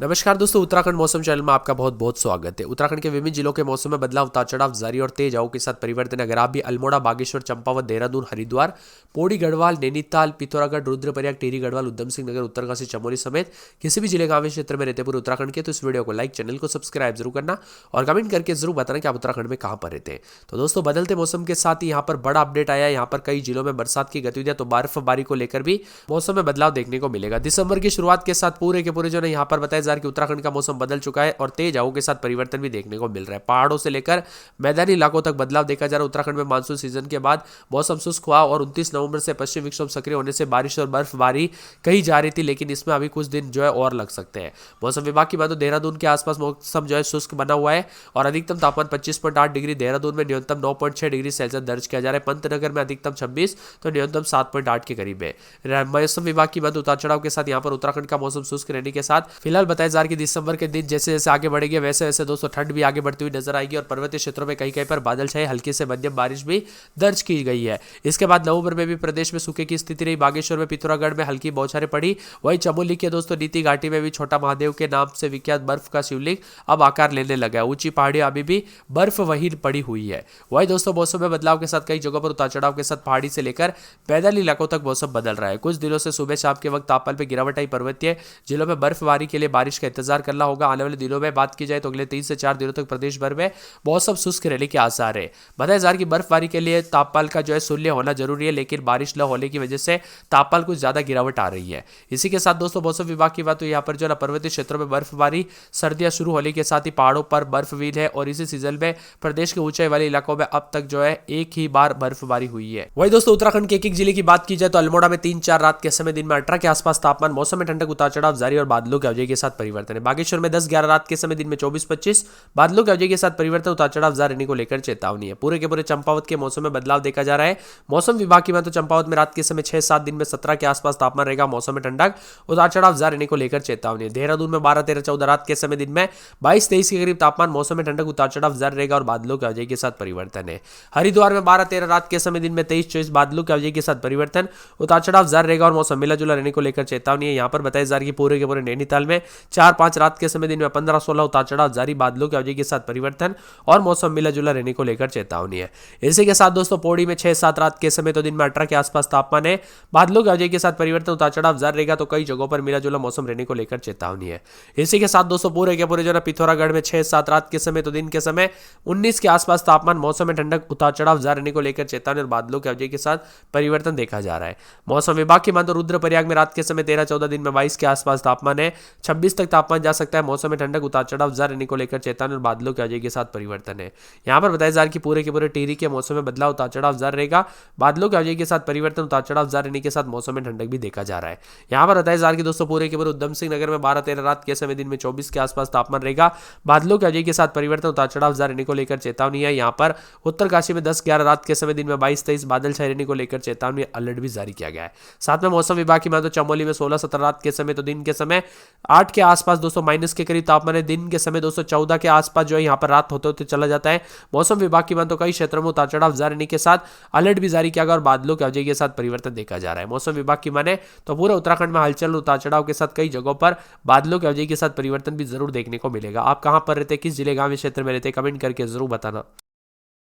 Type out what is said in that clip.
नमस्कार दोस्तों, उत्तराखंड मौसम चैनल में आपका बहुत बहुत स्वागत है। उत्तराखंड के विभिन्न जिलों के मौसम में बदलाव, उतार चढ़ाव जारी और तेज हवाओं के साथ परिवर्तन। अगर आप भी अल्मोड़ा, बागेश्वर, चंपावत, देहरादून, हरिद्वार, पौड़ी, गढ़वाल, नैनीताल, पिथौरागढ़, रुद्रप्रयाग, टिहरी गढ़वाल, उधम सिंह नगर, उत्तरकाशी, चमोली समेत किसी भी जिले गांव क्षेत्र में रहते पूरे उत्तराखंड के, तो इस वीडियो को लाइक, चैनल को सब्सक्राइब जरूर करना और कमेंट करके जरूर बताना कि आप उत्तराखंड में कहां पर रहते हैं। तो दोस्तों, बदलते मौसम के साथ ही यहाँ पर बड़ा अपडेट आया है। यहाँ पर कई जिलों में बरसात की गतिविधियां, तो बर्फबारी को लेकर भी मौसम में बदलाव देखने को मिलेगा। दिसंबर की शुरुआत के साथ पूरे के पूरे जो है यहाँ पर बताया जा रहा है कि उत्तराखंड का मौसम बदल चुका है और तेज हवाओं के साथ परिवर्तन भी देखने को मिल रहा है। पहाड़ों से लेकर मैदानी इलाकों तक बदलाव देखा जा रहा है। उत्तराखंड में मानसून सीजन के बाद मौसम शुष्क हुआ और 29 नवंबर से पश्चिम विक्षोभ सक्रिय होने से बारिश और बर्फबारी कही जा रही थी, लेकिन इसमें अभी कुछ दिन जो है और लग सकते हैं। मौसम विभाग की बात तो देहरादून के आसपास मौसम जो है शुष्क बना हुआ है और अधिकतम तापमान 25.8 डिग्री, देहरादून में न्यूनतम 9.6 डिग्री सेल्सियस दर्ज किया जा रहा है। पंतनगर में अधिकतम 26 तो न्यूनतम 7.8 के करीब है। मौसम विभाग की बात उतार चढ़ाव के साथ यहाँ पर उत्तराखंड का मौसम शुष्क रहने के साथ फिलहाल बताया जा रहा है कि दिसंबर के दिन जैसे जैसे आगे बढ़ेंगे वैसे वैसे दोस्तों ठंड भी आगे बढ़ती हुई नजर आएगी और पर्वतीय क्षेत्रों में कहीं कहीं पर बादल छाए, हल्की से मध्यम बारिश भी दर्ज की गई है। इसके बाद नवंबर में भी प्रदेश में सूखे की स्थिति रही। बागेश्वर में, पिथौरागढ़ में हल्की बौछारें पड़ी। वहीं चमोली के दोस्तों नीति घाटी में भी छोटा महादेव के नाम से विख्यात बर्फ का शिवलिंग अब आकार लेने लगा है। ऊंची पहाड़ियां अभी भी बर्फ वही पड़ी हुई है। वही दोस्तों, मौसम में बदलाव के साथ कई जगहों पर उतार चढ़ाव के साथ पहाड़ी से लेकर पैदल इलाकों तक मौसम बदल रहा है। कुछ दिनों से सुबह शाम के वक्त तापमान में गिरावट आई। पर्वतीय जिलों में बर्फबारी के लिए बारिश का इंतजार करना होगा। आने वाले दिनों में बात की जाए तो अगले 3 से 4 दिनों तक प्रदेश भर में मौसम शुष्क रहने के आसार है। बताया जा रहा है कि बर्फबारी के लिए तापमान का जो है शून्य होना जरूरी है, लेकिन बारिश न होने की वजह से तापमान कुछ ज्यादा गिरावट आ रही है। इसी के साथ दोस्तों, मौसम विभाग की बात तो यहाँ पर जो है पर्वतीय क्षेत्रों में बर्फबारी सर्दियां शुरू होने के साथ ही पहाड़ों पर बर्फवील है और इसी सीजन में प्रदेश के ऊंचाई वाले इलाकों में अब तक जो है एक ही बार बर्फबारी हुई है। वही दोस्तों, उत्तराखंड के एक एक जिले की बात की जाए तो अल्मोड़ा में 3-4 रात के समय दिन में 18 के आसपास तापमान, मौसम में ठंडक, उतार चढ़ाव जारी और बादलों की अवधि के साथ परिवर्तन है। बागेश्वर में 10-11 रात के समय दिन में 24-25 बादलों की अवधि के साथ परिवर्तन, उतार चढ़ाव जारी रहने को लेकर चेतावनी है। पूरे के पूरे चंपावत के मौसम में बदलाव देखा जा रहा है। मौसम विभाग की बात तो चंपावत में रात के समय 6-7 दिन में 17 के आसपास तापमान रहेगा। मौसम में ठंडक, उतार चढ़ाव जारी रहने को लेकर चेतावनी है। देहरादून में 12-13-14 रात के समय दिन में 22-23 के करीब तापमान, मौसम में ठंडक, उतार चढ़ाव जारी रहेगा और बादलों की अवधि के साथ परिवर्तन है। हरिद्वार में 12-13 रात के समय दिन में 23-24 बादलों की अवधि के साथ परिवर्तन, उतार चढ़ाव जारी रहेगा और मौसम मिला जुला रहने को लेकर चेतावनी है। यहाँ पर बताया जा रहा है कि पूरे के पूरे नैनीताल में 4-5 रात के समय दिन में 15-16 उतार चढ़ाव जारी, बादलों की अवधि के साथ परिवर्तन और मौसम मिला जुला रहने को लेकर चेतावनी है। इसी के साथ दोस्तों, पौड़ी में 6-7 रात के समय तो दिन में 18 के आसपास तापमान है। बादलों की अवधि के साथ परिवर्तन, उतार चढ़ाव जारी रहेगा, तो कई जगहों पर मिला जुला मौसम रहने को लेकर चेतावनी है। इसी के साथ दोस्तों, पूरे के पूरे जो है पिथौरागढ़ में 6-7 रात के समय तो दिन के समय 19 के आसपास तापमान, मौसम में ठंडक, उतार चढ़ाव जारी रहने को लेकर चेतावनी और बादलों की अवधि के साथ परिवर्तन देखा जा रहा है। मौसम विभाग की माने तो रुद्रप्रयाग में रात के समय 13-14 दिन में 22 के आसपास तापमान है। 26 तक तापमान जा सकता है। मौसम में ठंडक, उतार चढ़ाव जारी रहने को लेकर चेतावनी और बादलों की अवधि के साथ परिवर्तन है। यहाँ पर बताया जा रहा है कि पूरे के पूरे टिहरी के मौसम में बदलाव, उतार चढ़ाव जारी रहेगा, बादलों की अवधि के साथ परिवर्तन, उतार चढ़ाव जारी रहने के साथ मौसम में ठंडक भी देखा जा रहा है। यहाँ पर बताया जा रहा है कि दोस्तों, पूरे के पूरे उधम सिंह नगर में 12-13 रात के समय दिन में 24 के आसपास तापमान रहेगा, बादलों की अवधि के साथ परिवर्तन, उतार चढ़ाव जारी रहने को लेकर चेतावनी है। यहाँ पर उत्तरकाशी में 10-11 रात के समय दिन में 22-23 बादल छाए रहने को लेकर चेतावनी, अलर्ट भी जारी किया गया है। साथ में मौसम विभाग की माने तो चमोली में 16-17 रात के समय तो दिन के समय 8 के आसपास दोस्तों माइनस के करीब तापमान है। दिन के समय दोस्तों 14 के आसपास जो है यहाँ पर रात होते होते चला जाता है। मौसम विभाग की माने तो कई क्षेत्रों में उतार चढ़ाव जारी रहने के साथ अलर्ट भी जारी किया गया और बादलों की अवधि के साथ परिवर्तन देखा जा रहा है। मौसम विभाग की माने तो पूरे उत्तराखंड में हलचल, उतार चढ़ाव के साथ कई जगहों पर बादलों की अवधि के साथ परिवर्तन भी जरूर देखने को मिलेगा। आप कहां पर रहते हैं, किस जिले गांव क्षेत्र में रहते हैं, कमेंट करके जरूर बताना।